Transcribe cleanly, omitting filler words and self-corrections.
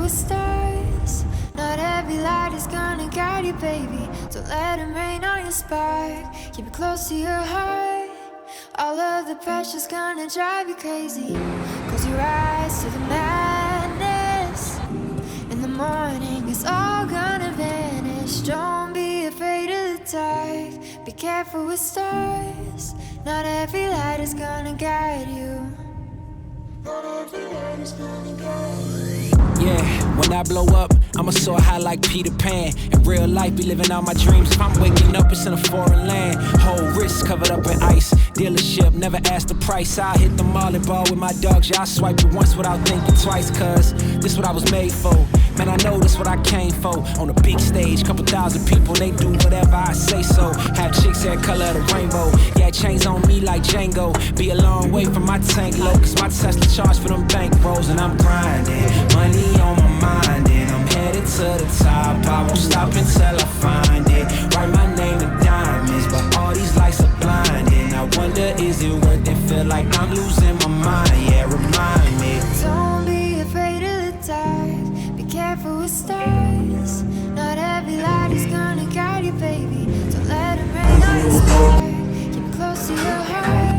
with stars. Not every light is gonna guide you, baby. Don't let them rain on your spark. Keep it close to your heart. All of the pressure's gonna drive you crazy. Close your eyes to the madness. In the morning it's all gonna vanish. Don't be afraid of the dark. Be careful with stars. Not every light is gonna guide you. Not every light is gonna guide you. Yeah, when I blow up, I'ma soar high like Peter Pan. In real life, be living out my dreams. If I'm waking up, it's in a foreign land. Whole wrist covered up in ice. Dealership, never ask the price. I hit the mall and ball with my dogs. Yeah, I swipe it once without thinking twice. Cause this what I was made for. Man, I know this what I came for. On a big stage, couple thousand people, they do whatever I say so. Have chicks that color of the rainbow. Yeah, chains on me like Django. Be a long way from my tank low. Cause my Tesla charge for them bank rolls. And I'm grinding, money on my mind. And I'm headed to the top. I won't stop until I find it. Write my name in diamonds, but all these lights are blinding. I wonder, is it worth it? Feel like I'm losing my mind. Yeah, remind me. Don't be afraid of the dark. Be careful with stars. Not every light is gonna guide you, baby. Don't let them rain on your spark. Keep it close to your heart.